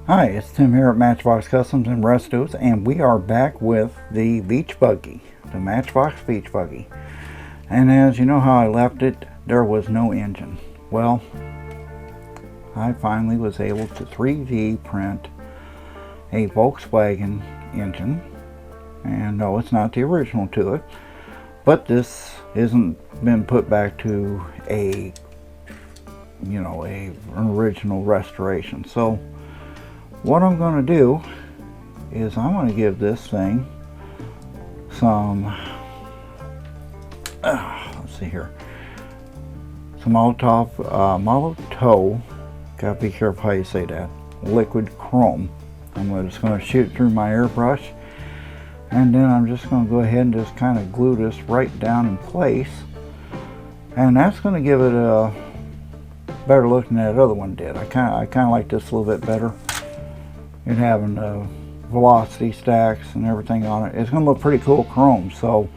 Hi, it's Tim here at Matchbox Customs and Restos, and we are back with the Beach Buggy, the Matchbox Beach Buggy. And as you know how I left it, there was no engine. Well, I finally was able to 3D print a Volkswagen engine. And no, it's not the original to it, but this isn't been put back to an original restoration. So what I'm going to do is I'm going to give this thing some, let's see here, some Molotov, gotta be careful how you say that, liquid chrome. I'm just going to shoot it through my airbrush, and then I'm just going to go ahead and just kind of glue this right down in place, and that's going to give it a better look than that other one did. I kind of like this a little bit better. It having velocity stacks and everything on it. It's going to look pretty cool chrome. So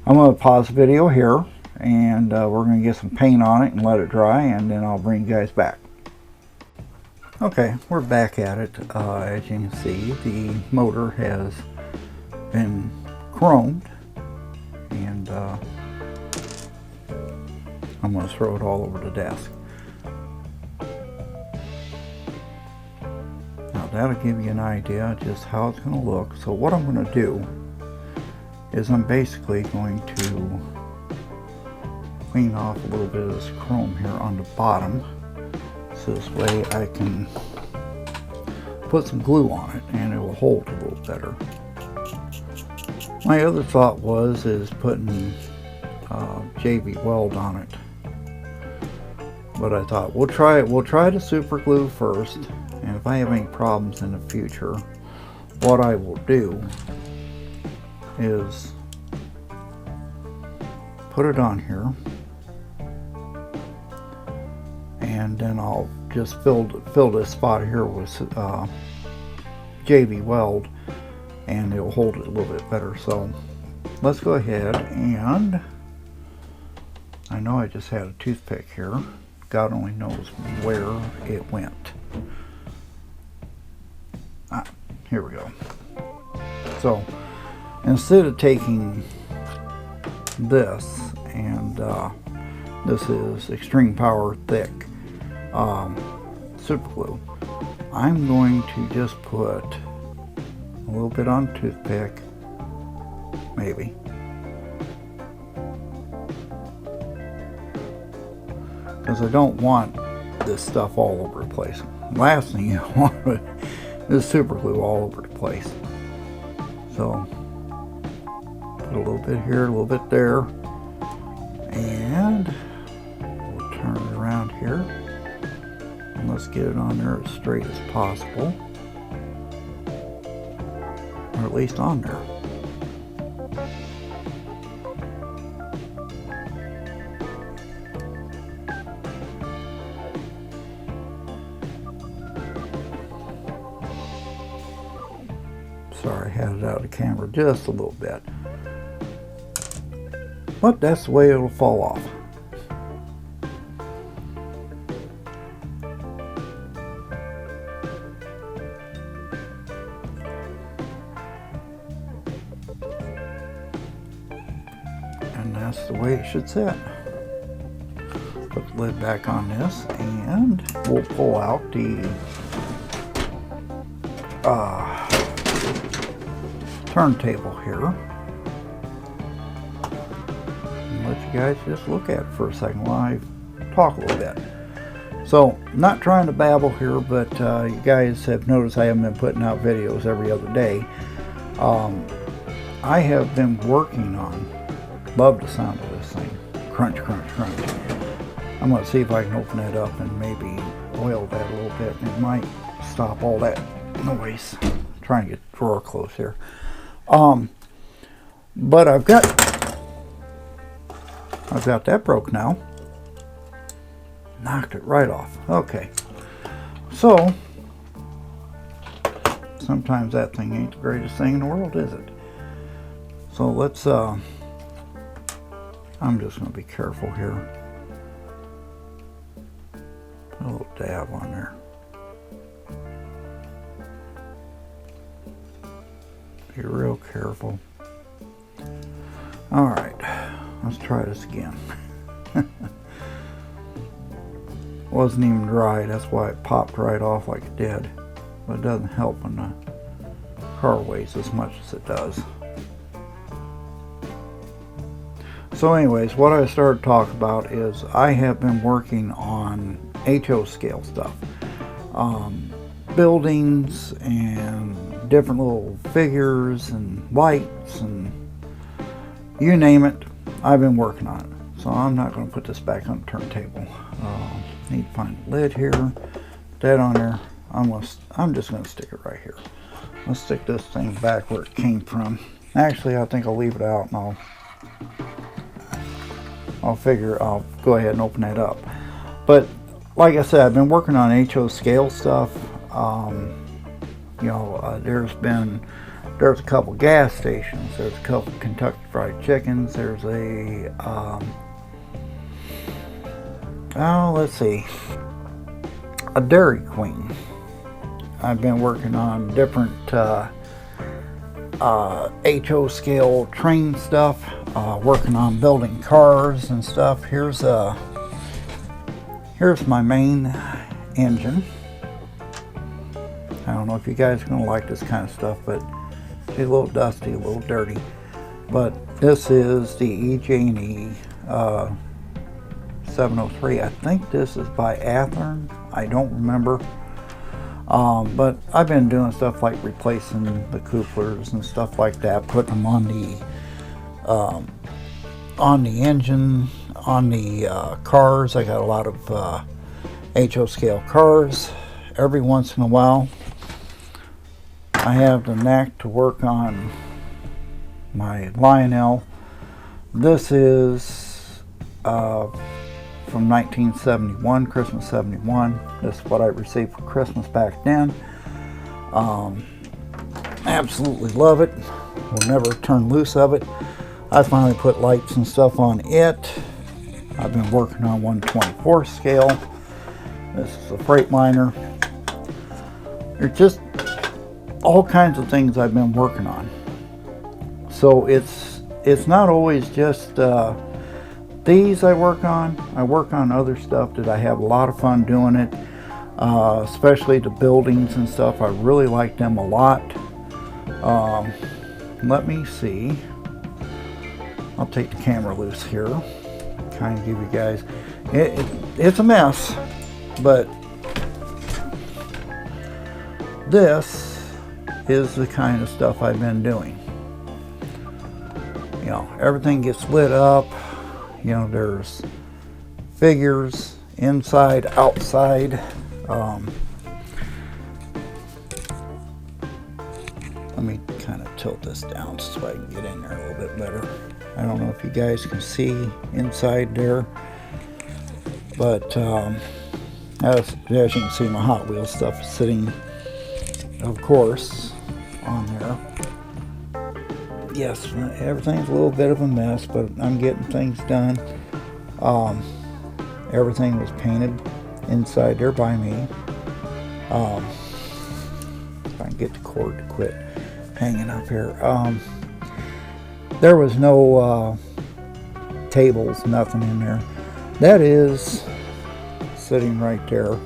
I'm going to pause the video here, and we're going to get some paint on it and let it dry, and then I'll bring you guys back. Okay, we're back at it. As you can see, the motor has been chromed, and I'm going to throw it all over the desk. That'll give you an idea just how it's going to look. So what I'm going to do is I'm basically going to clean off a little bit of this chrome here on the bottom, so this way I can put some glue on it and it will hold a little better. My other thought is putting JV weld on it, but I thought we'll try the super glue first. And if I have any problems in the future, what I will do is put it on here, and then I'll just fill this spot here with JV weld, and it will hold it a little bit better. So let's go ahead, and I know I just had a toothpick here. God only knows where it went. Here we go. So instead of taking this, and this is extreme power thick super glue, I'm going to just put a little bit on toothpick, maybe, because I don't want this stuff all over the place. Last thing you want is super glue all over the place. So put a little bit here, a little bit there, and we'll turn it around here, and let's get it on there as straight as possible, or at least on there. Sorry, I had it out of the camera just a little bit. But that's the way it'll fall off. And that's the way it should sit. Put the lid back on this, and we'll pull out the turntable here, and let you guys just look at it for a second while I talk a little bit. So, not trying to babble here, but you guys have noticed I haven't been putting out videos every other day. I have been working on, love the sound of this thing, crunch, crunch, crunch. I'm going to see if I can open it up and maybe oil that a little bit, and it might stop all that noise. I'm trying to get the drawer close here. But I've got that broke now. Knocked it right off. Okay. So sometimes that thing ain't the greatest thing in the world, is it? So let's I'm just going to be careful here. Put a little dab on there. Be real careful. All right, let's try this again. Wasn't even dry, that's why it popped right off like it did. But it doesn't help when the car weighs as much as it does. So anyways, what I started to talk about is I have been working on HO scale stuff. Buildings and different little figures and lights and you name it, I've been working on it. So I'm not going to put this back on the turntable. Need to find a lid here, that on there. I'm just going to stick it right here. Let's stick this thing back where it came from. Actually, I think I'll leave it out and I'll go ahead and open that up. But like I said, I've been working on HO scale stuff. You know, there's a couple gas stations, there's a couple Kentucky Fried Chickens, there's a let's see, a Dairy Queen. I've been working on different HO scale train stuff, working on building cars and stuff. Here's my main engine. I don't know if you guys are going to like this kind of stuff, but it's a little dusty, a little dirty. But this is the EJ&E 703. I think this is by Athearn. I don't remember. But I've been doing stuff like replacing the couplers and stuff like that, putting them on the engine, on the cars. I got a lot of HO scale cars. Every once in a while, I have the knack to work on my Lionel. This is from 1971, Christmas 71. This is what I received for Christmas back then. Absolutely love it. Will never turn loose of it. I finally put lights and stuff on it. I've been working on 1/24 scale. This is a Freightliner. There's just all kinds of things I've been working on. So it's not always just these I work on. I work on other stuff that I have a lot of fun doing it, especially the buildings and stuff. I really like them a lot. Let me see. I'll take the camera loose here. Kind of give you guys. It's a mess, but this is the kind of stuff I've been doing. You know, everything gets lit up. You know, there's figures inside, outside. Let me kind of tilt this down so I can get in there a little bit better. I don't know if you guys can see inside there, but as you can see, my Hot Wheels stuff is sitting, of course, on there. Yes, everything's a little bit of a mess, but I'm getting things done. Everything was painted inside there by me. If I can get the cord to quit hanging up here. There was no tables, nothing in there. That is sitting right there.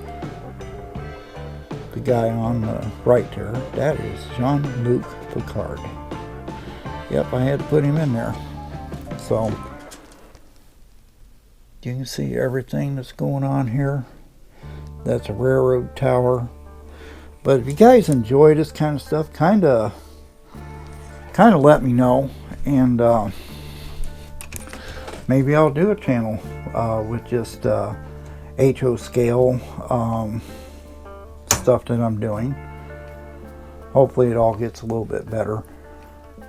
The guy on the right there, that is Jean-Luc Picard. Yep, I had to put him in there. So you can see everything that's going on here. That's a railroad tower. But if you guys enjoy this kind of stuff, kind of let me know, and maybe I'll do a channel with just HO scale stuff that I'm doing. Hopefully it all gets a little bit better.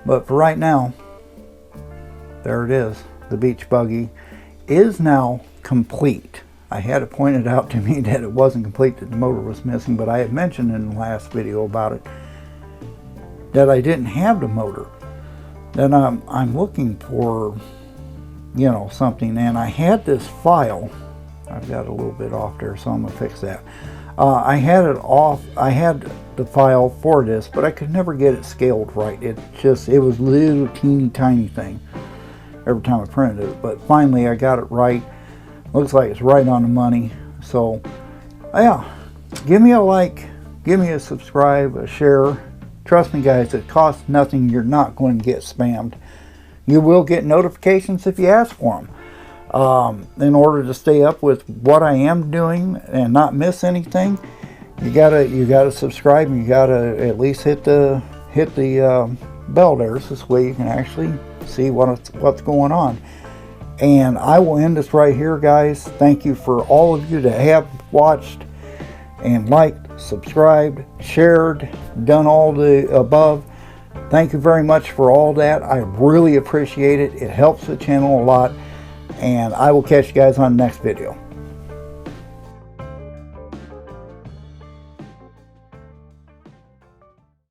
But for right now, there it is. The Beach Buggy is now complete. I had it pointed out to me that it wasn't complete, that the motor was missing, but I had mentioned in the last video about it that I didn't have the motor. Then I'm looking for, you know, something, and I had this file. I've got a little bit off there, so I'm gonna fix that. I had it off. I had the file for this, but I could never get it scaled right. It was a little teeny tiny thing every time I printed it, but finally I got it right. Looks like it's right on the money. So yeah, give me a like, give me a subscribe, a share. Trust me guys, it costs nothing. You're not going to get spammed. You will get notifications if you ask for them. In order to stay up with what I am doing and not miss anything, you gotta subscribe, and you gotta at least hit the bell there. This way you can actually see what's going on. And I will end this right here, guys. Thank you for all of you that have watched and liked, subscribed, shared, done all the above. Thank you very much for all that. I really appreciate it. It helps the channel a lot. And I will catch you guys on the next video.